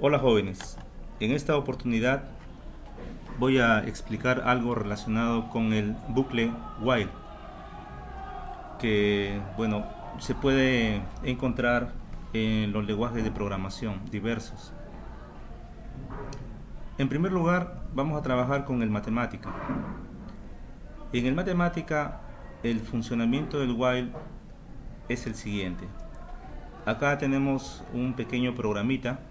Hola jóvenes, en esta oportunidad voy a explicar algo relacionado con el bucle while, que bueno, se puede encontrar en los lenguajes de programación diversos. En primer lugar, vamos a trabajar con el matemática. En el matemática, el funcionamiento del while es el siguiente. Acá tenemos un pequeño programita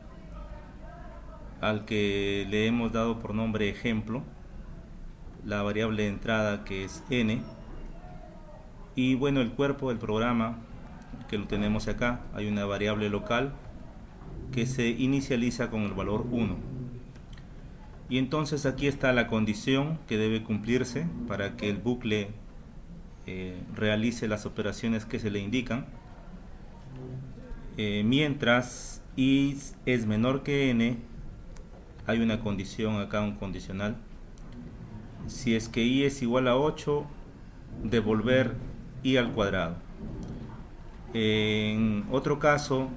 al que le hemos dado por nombre ejemplo, la variable de entrada que es n, y bueno, el cuerpo del programa que lo tenemos acá, hay una variable local que se inicializa con el valor 1. Y entonces aquí está la condición que debe cumplirse para que el bucle realice las operaciones que se le indican. Mientras i es menor que n, hay una condición acá, un condicional. Si es que i es igual a 8, devolver i al cuadrado. En otro caso,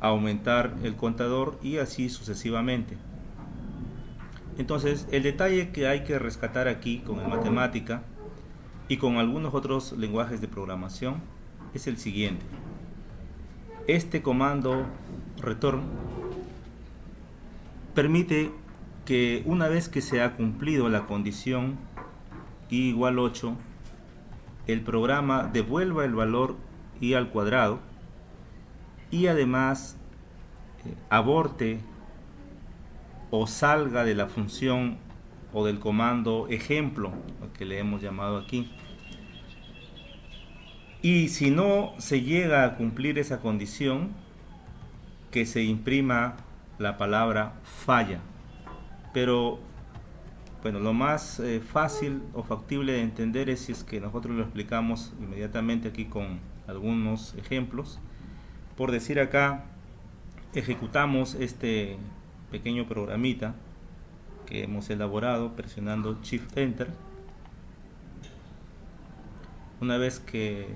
aumentar el contador y así sucesivamente. Entonces, el detalle que hay que rescatar aquí con el matemática y con algunos otros lenguajes de programación es el siguiente. Este comando return permite que una vez que se ha cumplido la condición i igual 8, el programa devuelva el valor i al cuadrado y además aborte o salga de la función o del comando ejemplo que le hemos llamado aquí. Y si no se llega a cumplir esa condición, que se imprima la palabra falla. Pero bueno, lo más fácil o factible de entender es si es que nosotros lo explicamos inmediatamente aquí con algunos ejemplos. Por decir acá, ejecutamos este pequeño programita que hemos elaborado presionando Shift Enter. Una vez que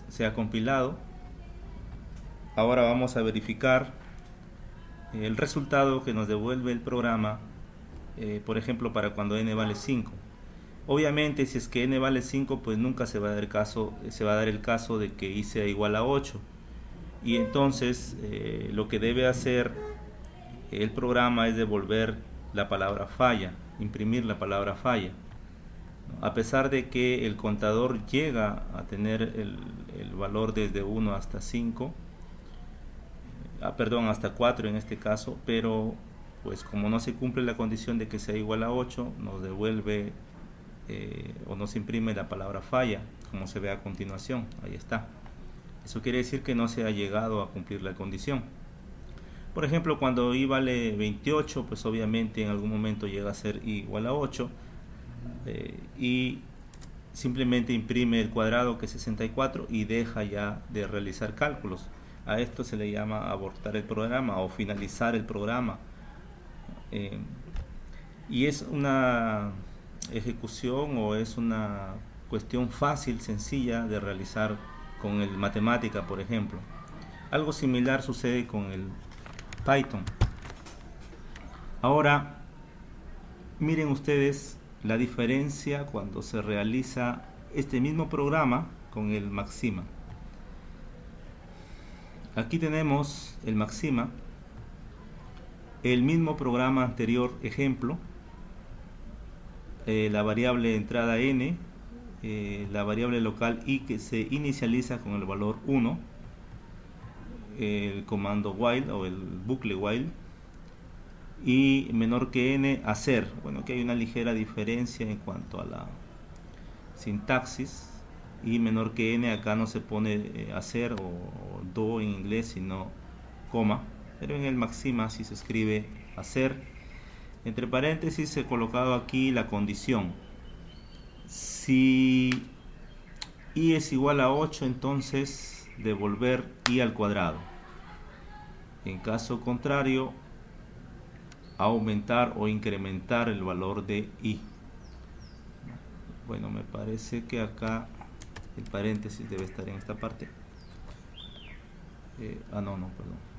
se ha compilado, ahora vamos a verificar el resultado que nos devuelve el programa, por ejemplo, para cuando n vale 5. Obviamente, si es que n vale 5, pues nunca se va a dar el caso de que i sea igual a 8. Y entonces lo que debe hacer el programa es devolver la palabra falla, imprimir la palabra falla. A pesar de que el contador llega a tener el valor desde 1 hasta 5, hasta 4 en este caso, pero pues como no se cumple la condición de que sea igual a 8, nos devuelve o nos imprime la palabra falla, como se ve a continuación. Ahí está. Eso quiere decir que no se ha llegado a cumplir la condición. Por ejemplo, cuando i vale 28, pues obviamente en algún momento llega a ser i igual a 8, y simplemente imprime el cuadrado, que es 64, y deja ya de realizar cálculos. A esto se le llama abortar el programa o finalizar el programa. Y es una ejecución o es una cuestión fácil, sencilla de realizar con el matemática, por ejemplo. Algo similar sucede con el Python. Ahora, miren ustedes la diferencia cuando se realiza este mismo programa con el Maxima. Aquí tenemos el Maxima, el mismo programa anterior ejemplo, la variable de entrada n, la variable local i que se inicializa con el valor 1, el comando while o el bucle while, y menor que n hacer. Bueno, aquí hay una ligera diferencia en cuanto a la sintaxis, y menor que n acá no se pone hacer o do en inglés, sino coma, pero en el Maxima sí se escribe hacer. Entre paréntesis he colocado aquí la condición. Si i es igual a 8, entonces devolver i al cuadrado. En caso contrario, aumentar o incrementar el valor de i. Bueno, me parece que acá el paréntesis debe estar en esta parte. No, perdón.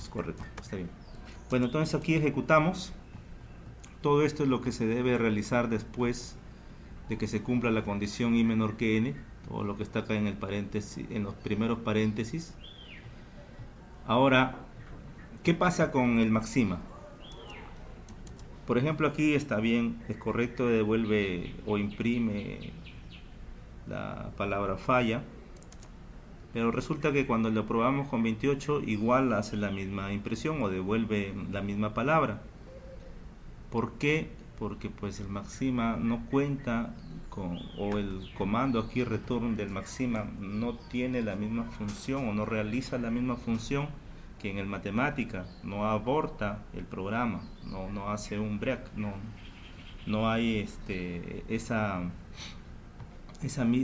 es correcto, está bien. Bueno, entonces aquí ejecutamos. Todo esto es lo que se debe realizar después de que se cumpla la condición i menor que n, todo lo que está acá en el paréntesis, en los primeros paréntesis. Ahora, ¿qué pasa con el maxima? Por ejemplo, aquí está bien, es correcto, devuelve o imprime la palabra falla, pero resulta que cuando lo probamos con 28 igual hace la misma impresión o devuelve la misma palabra. ¿Por qué? Porque pues el maxima no cuenta con, o el comando aquí return del maxima no tiene la misma función o no realiza la misma función que en el matemática, no aborta el programa, no hace un break, no hay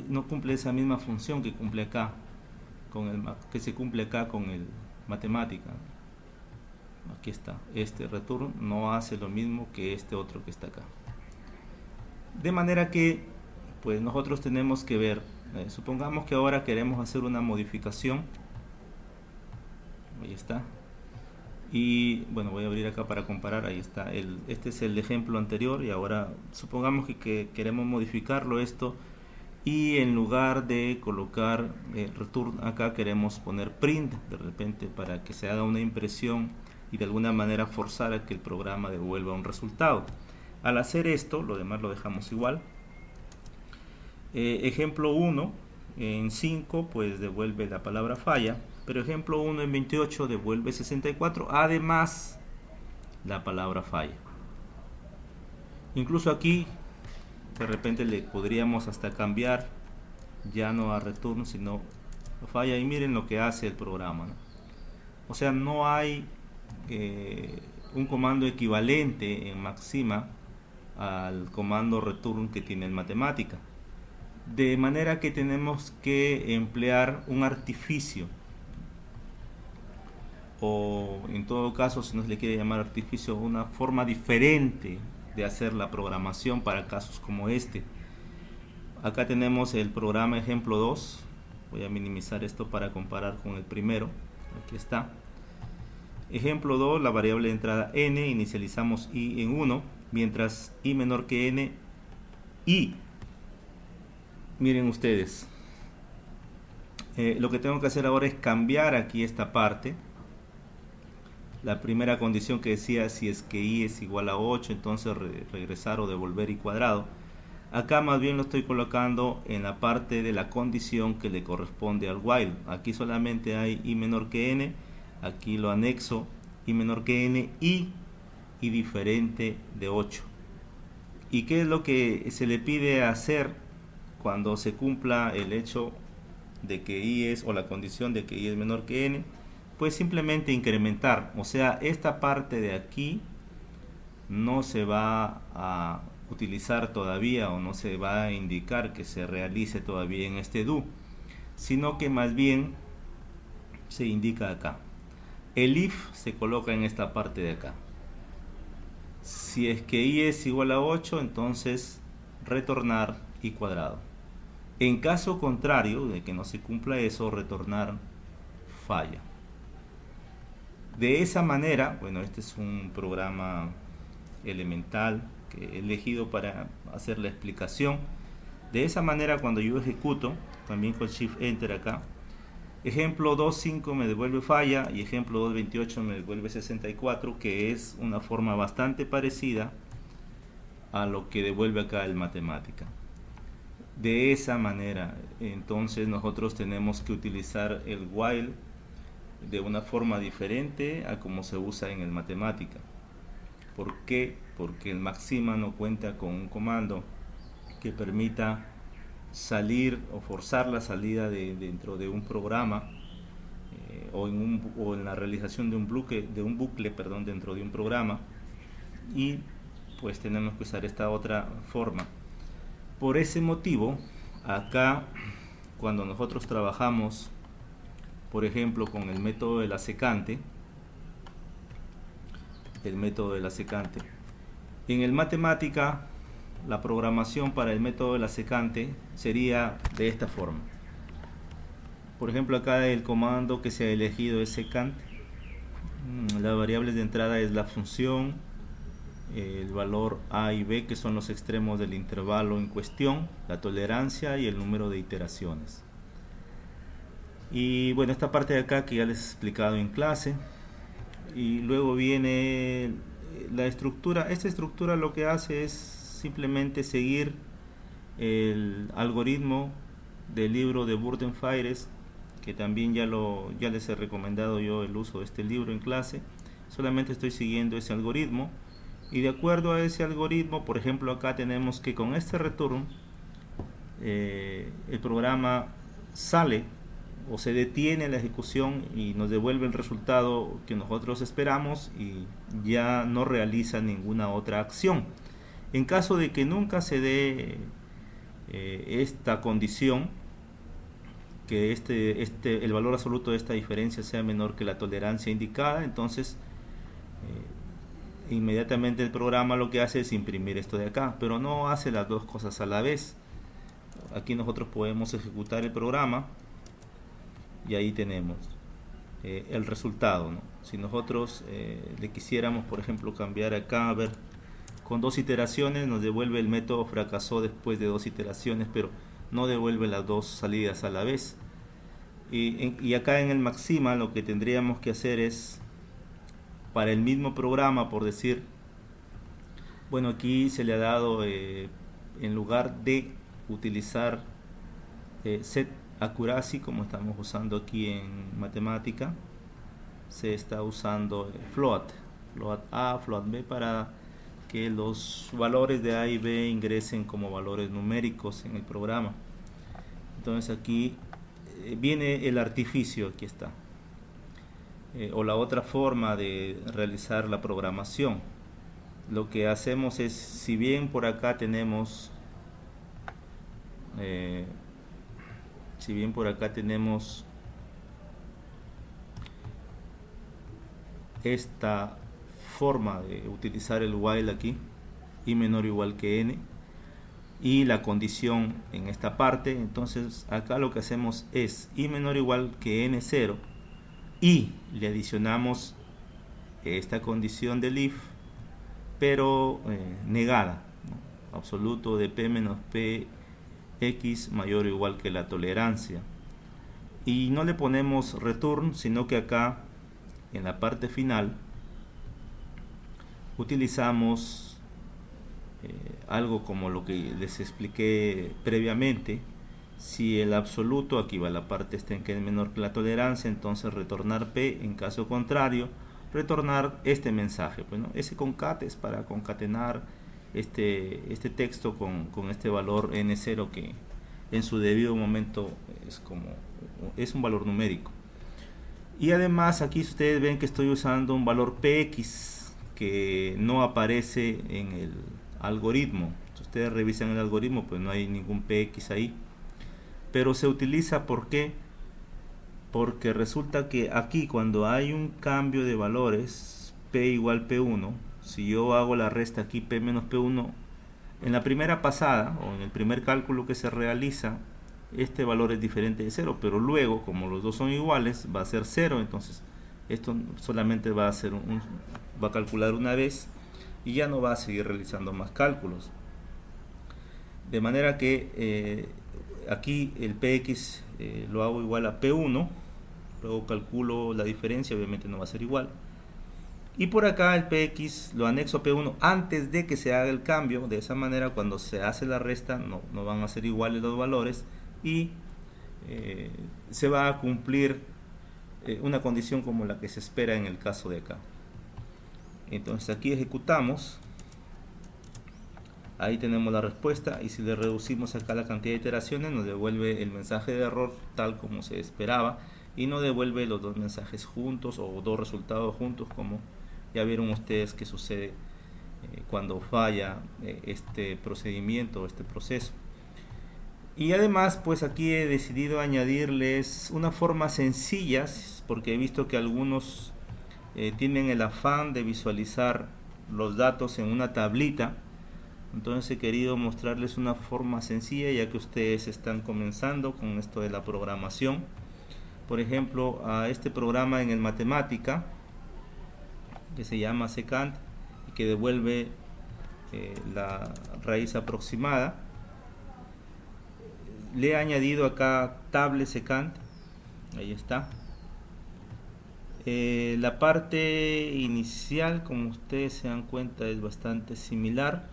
no cumple esa misma función que cumple acá que se cumple acá con el matemática. Aquí está, este return no hace lo mismo que este otro que está acá, de manera que pues nosotros tenemos que ver, supongamos que ahora queremos hacer una modificación, ahí está, y bueno, voy a abrir acá para comparar, ahí está, este es el ejemplo anterior, y ahora supongamos que queremos modificarlo esto, y en lugar de colocar return acá queremos poner print de repente para que se haga una impresión y de alguna manera forzar a que el programa devuelva un resultado. Al hacer esto, lo demás lo dejamos igual. Ejemplo 1 en 5 pues devuelve la palabra falla, pero ejemplo 1 en 28 devuelve 64, además la palabra falla. Incluso aquí de repente le podríamos hasta cambiar ya no a return sino a falla, y miren lo que hace el programa, ¿no? O sea, no hay un comando equivalente en Maxima al comando return que tiene en matemática, de manera que tenemos que emplear un artificio, o en todo caso, si no se le quiere llamar artificio, una forma diferente de hacer la programación para casos como este. Acá tenemos el programa ejemplo 2, voy a minimizar esto para comparar con el primero, aquí está. Ejemplo 2, la variable de entrada n, inicializamos i en 1, mientras i menor que n, y miren ustedes, lo que tengo que hacer ahora es cambiar aquí esta parte. La primera condición que decía si es que i es igual a 8, entonces regresar o devolver i cuadrado. Acá más bien lo estoy colocando en la parte de la condición que le corresponde al while. Aquí solamente hay i menor que n, aquí lo anexo i menor que n y diferente de 8. ¿Y qué es lo que se le pide hacer cuando se cumpla el hecho de que i es, o la condición de que i es menor que n? Pues simplemente incrementar, o sea, esta parte de aquí no se va a utilizar todavía, o no se va a indicar que se realice todavía en este do, sino que más bien se indica acá. El if se coloca en esta parte de acá. Si es que i es igual a 8, entonces retornar i cuadrado. En caso contrario de que no se cumpla eso, retornar falla. De esa manera, bueno, este es un programa elemental que he elegido para hacer la explicación. De esa manera, cuando yo ejecuto, también con Shift Enter acá, ejemplo 2.5 me devuelve falla y ejemplo 2.28 me devuelve 64, que es una forma bastante parecida a lo que devuelve acá el matemática. De esa manera, entonces nosotros tenemos que utilizar el while de una forma diferente a como se usa en el matemática. ¿Por qué? Porque el maxima no cuenta con un comando que permita salir o forzar la salida dentro de un programa o en la realización de un bucle dentro de un programa, y pues tenemos que usar esta otra forma. Por ese motivo, acá cuando nosotros trabajamos por ejemplo con el método de la secante, en el matemática la programación para el método de la secante sería de esta forma. Por ejemplo, acá el comando que se ha elegido es secant, Las variables de entrada es la función, el valor a y b, que son los extremos del intervalo en cuestión, la tolerancia y el número de iteraciones. Y bueno, esta parte de acá que ya les he explicado en clase. Y luego viene la estructura. Esta estructura lo que hace es simplemente seguir el algoritmo del libro de Burton Fires, que también ya les he recomendado yo el uso de este libro en clase. Solamente estoy siguiendo ese algoritmo, y de acuerdo a ese algoritmo, por ejemplo, acá tenemos que con este return el programa sale o se detiene la ejecución y nos devuelve el resultado que nosotros esperamos, y ya no realiza ninguna otra acción. En caso de que nunca se dé esta condición, que el valor absoluto de esta diferencia sea menor que la tolerancia indicada, entonces inmediatamente el programa lo que hace es imprimir esto de acá, pero no hace las dos cosas a la vez. Aquí nosotros podemos ejecutar el programa y ahí tenemos el resultado, ¿no? Si nosotros le quisiéramos, por ejemplo, cambiar acá, a ver, con 2 iteraciones nos devuelve el método fracasó después de 2 iteraciones, pero no devuelve las 2 salidas a la vez. Y acá en el Maxima lo que tendríamos que hacer es, para el mismo programa, por decir, bueno, aquí se le ha dado, en lugar de utilizar set accuracy, como estamos usando aquí en matemática, se está usando float A, float B, para que los valores de A y B ingresen como valores numéricos en el programa. Entonces aquí viene el artificio, aquí está, o la otra forma de realizar la programación. Lo que hacemos es, si bien por acá tenemos esta forma de utilizar el while aquí, y menor o igual que n, y la condición en esta parte, entonces acá lo que hacemos es y menor o igual que n0, y le adicionamos esta condición del if, pero negada, ¿no? Absoluto de p menos p x mayor o igual que la tolerancia, y no le ponemos return, sino que acá en la parte final utilizamos algo como lo que les expliqué previamente. Si el absoluto, aquí va la parte en que es menor que la tolerancia, entonces retornar p. En caso contrario, retornar este mensaje. Bueno, ese concat es para concatenar este texto con este valor n0, que en su debido momento es un valor numérico. Y además aquí ustedes ven que estoy usando un valor px que no aparece en el algoritmo. Si ustedes revisan el algoritmo, pues no hay ningún px ahí, pero se utiliza. ¿Por qué? Porque resulta que aquí, cuando hay un cambio de valores, p igual p1, si yo hago la resta aquí, p menos p1, en la primera pasada o en el primer cálculo que se realiza, este valor es diferente de 0, pero luego, como los dos son iguales, va a ser 0. Entonces esto solamente va a calcular una vez y ya no va a seguir realizando más cálculos. De manera que aquí el px lo hago igual a p1, luego calculo la diferencia, obviamente no va a ser igual, y por acá el px lo anexo a p1 antes de que se haga el cambio. De esa manera, cuando se hace la resta, no van a ser iguales los valores, y se va a cumplir una condición como la que se espera en el caso de acá. Entonces aquí ejecutamos, ahí tenemos la respuesta, y si le reducimos acá la cantidad de iteraciones, nos devuelve el mensaje de error tal como se esperaba, y no devuelve los dos mensajes juntos o dos resultados juntos, como ya vieron ustedes que sucede cuando falla este procedimiento, este proceso. Y además, pues aquí he decidido añadirles una forma sencilla, porque he visto que algunos tienen el afán de visualizar los datos en una tablita. Entonces he querido mostrarles una forma sencilla, ya que ustedes están comenzando con esto de la programación. Por ejemplo, a este programa en el Matemática, que se llama secant y que devuelve la raíz aproximada. Le he añadido acá table secant, ahí está. La parte inicial, como ustedes se dan cuenta, es bastante similar.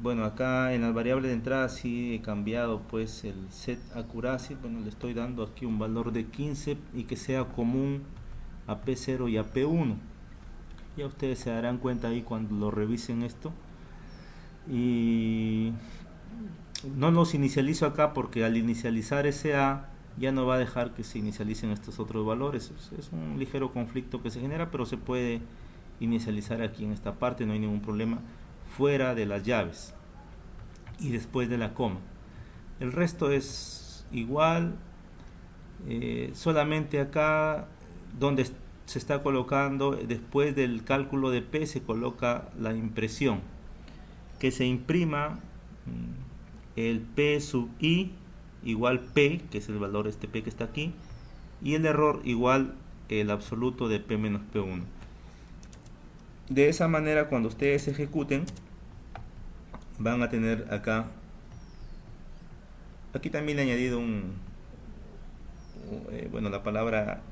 Bueno, acá en las variables de entrada sí he cambiado pues el set accuracy. Bueno, le estoy dando aquí un valor de 15 y que sea común a P0 y a P1. Ya ustedes se darán cuenta ahí cuando lo revisen esto. Y no los inicializo acá porque al inicializar ese A ya no va a dejar que se inicialicen estos otros valores. Es un ligero conflicto que se genera, pero se puede inicializar aquí en esta parte, no hay ningún problema, fuera de las llaves y después de la coma. El resto es igual, solamente acá donde se está colocando, después del cálculo de P se coloca la impresión, que se imprima el P sub I igual P, que es el valor este P que está aquí, y el error igual el absoluto de P menos P1. De esa manera, cuando ustedes ejecuten, van a tener acá, aquí también he añadido bueno, la palabra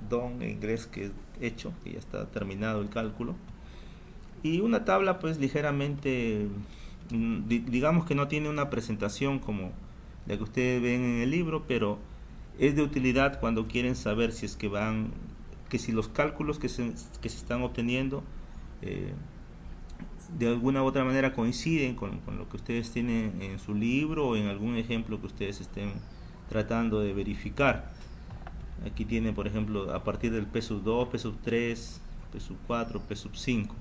done en inglés, que es hecho, que ya está terminado el cálculo, y una tabla pues ligeramente, digamos que no tiene una presentación como la que ustedes ven en el libro, pero es de utilidad cuando quieren saber si es que si los cálculos que se están obteniendo de alguna u otra manera coinciden con lo que ustedes tienen en su libro o en algún ejemplo que ustedes estén tratando de verificar. Aquí tienen, por ejemplo, a partir del P sub 2, P sub 3, P sub 4, P sub 5.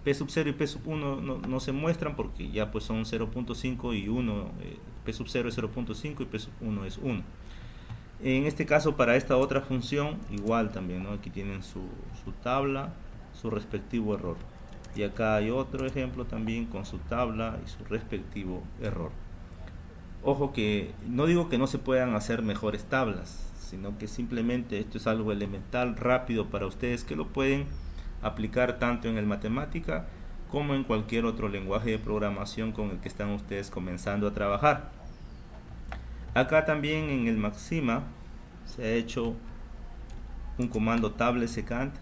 P sub 0 y P sub 1 no se muestran porque ya pues son 0.5 y 1, P sub 0 es 0.5 y P sub 1 es 1. En este caso, para esta otra función, igual también, ¿no? Aquí tienen su tabla, su respectivo error. Y acá hay otro ejemplo también con su tabla y su respectivo error. Ojo que no digo que no se puedan hacer mejores tablas, sino que simplemente esto es algo elemental, rápido para ustedes, que lo pueden aplicar tanto en el matemática como en cualquier otro lenguaje de programación con el que están ustedes comenzando a trabajar. Acá también en el Maxima se ha hecho un comando table secant.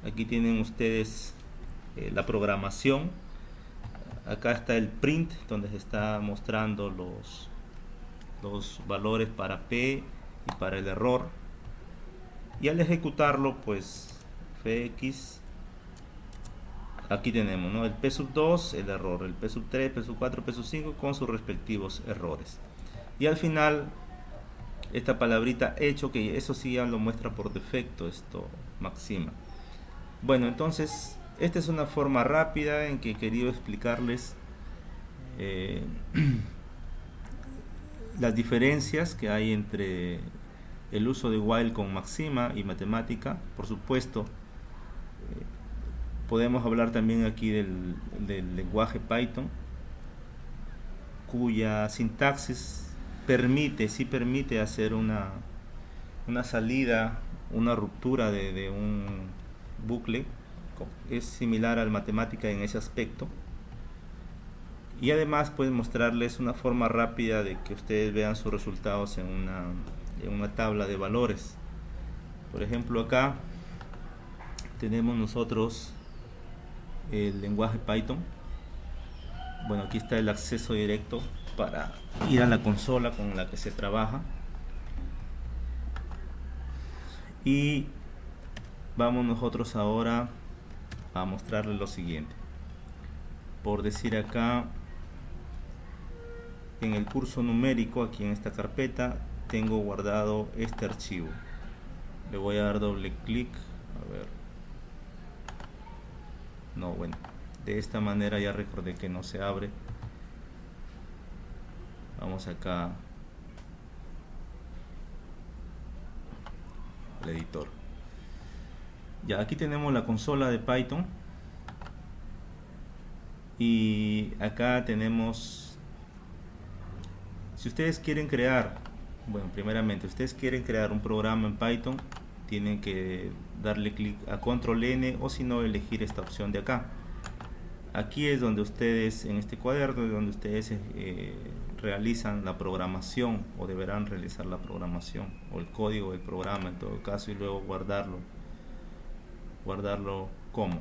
Aquí tienen ustedes la programación. Acá está el print, donde se está mostrando los valores para P y para el error. Y al ejecutarlo, pues Fx, aquí tenemos, ¿no? El P sub 2, el error, el P sub 3, P sub 4, P sub 5 con sus respectivos errores. Y al final, esta palabrita hecho, que eso sí ya lo muestra por defecto, esto Maxima. Bueno, entonces, esta es una forma rápida en que he querido explicarles las diferencias que hay entre el uso de while con Maxima y matemática. Por supuesto, podemos hablar también aquí del lenguaje Python, cuya sintaxis sí permite hacer una salida, una ruptura de un bucle. Es similar al matemática en ese aspecto. Y además pueden mostrarles una forma rápida de que ustedes vean sus resultados en una tabla de valores. Por ejemplo, acá tenemos nosotros el lenguaje Python. Bueno, aquí está el acceso directo para ir a la consola con la que se trabaja. Y vamos nosotros ahora a mostrarles lo siguiente. Por decir acá, en el curso numérico, aquí en esta carpeta, tengo guardado este archivo. Le voy a dar doble clic. A ver. No, bueno. De esta manera ya recordé que no se abre. Vamos acá al editor. Ya, aquí tenemos la consola de Python. Y acá tenemos, si ustedes quieren crear, bueno, primeramente, ustedes quieren crear un programa en Python, tienen que darle clic a control N, o si no, elegir esta opción de acá. Aquí es donde ustedes, en este cuaderno, donde ustedes realizan la programación, o deberán realizar la programación o el código del programa en todo caso, y luego guardarlo como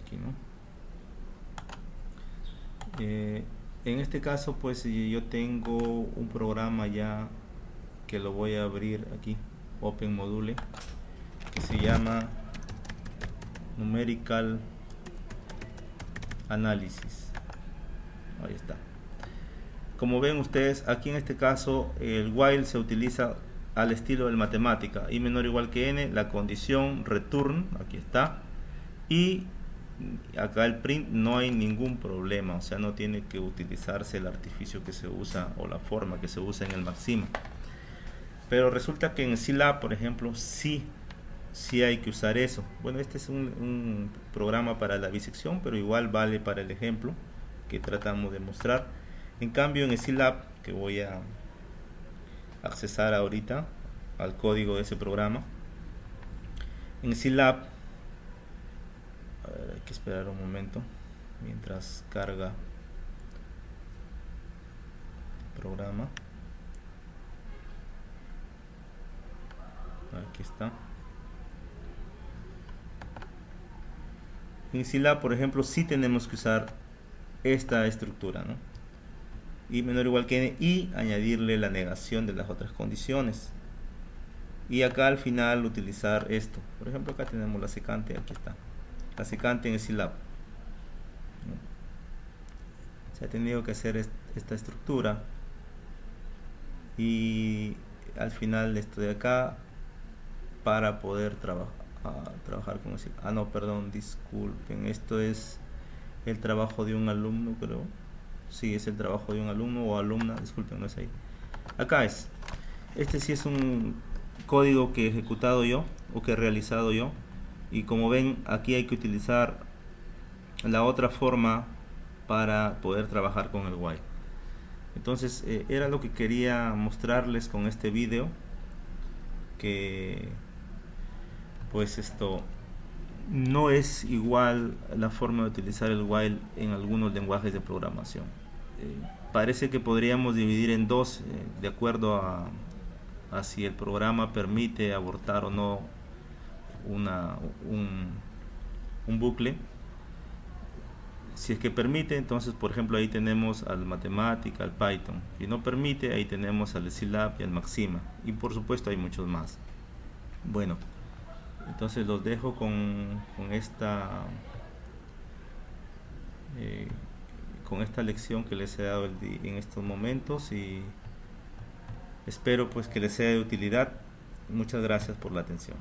aquí, ¿no? En este caso, pues yo tengo un programa ya que lo voy a abrir aquí, Open Module, que se llama Numerical Analysis. Ahí está. Como ven ustedes, aquí en este caso el while se utiliza al estilo del matemática, y menor o igual que n, la condición return, aquí está, y acá el print no hay ningún problema, o sea, no tiene que utilizarse el artificio que se usa o la forma que se usa en el Maxima. Pero resulta que en Scilab, por ejemplo, sí hay que usar eso. Bueno, este es un programa para la bisección, pero igual vale para el ejemplo que tratamos de mostrar. En cambio, en Scilab, que voy a accesar ahorita al código de ese programa, en Scilab, hay que esperar un momento mientras carga el programa. Aquí está. En Scilab, por ejemplo, sí tenemos que usar esta estructura, ¿no? Y menor o igual que n, y añadirle la negación de las otras condiciones. Y acá al final utilizar esto. Por ejemplo, acá tenemos la secante, aquí está. La secante en Scilab. Se ha tenido que hacer esta estructura. Y al final esto de acá, para poder trabajar con ese. Ah, no, perdón, disculpen. Esto es el trabajo de un alumno, creo. Sí, es el trabajo de un alumno o alumna. Disculpen, no es ahí. Acá es. Este sí es un código que he ejecutado yo, o que he realizado yo. Y como ven, aquí hay que utilizar la otra forma para poder trabajar con el while. Entonces, era lo que quería mostrarles con este video, que pues esto no es igual la forma de utilizar el while en algunos lenguajes de programación. Parece que podríamos dividir en dos, de acuerdo a si el programa permite abortar o no un bucle. Si es que permite, entonces por ejemplo ahí tenemos al Mathematica, al Python. Si no permite, ahí tenemos al Scilab y al Maxima, y por supuesto hay muchos más. Bueno, entonces los dejo con esta lección que les he dado en estos momentos, y espero pues que les sea de utilidad. Muchas gracias por la atención.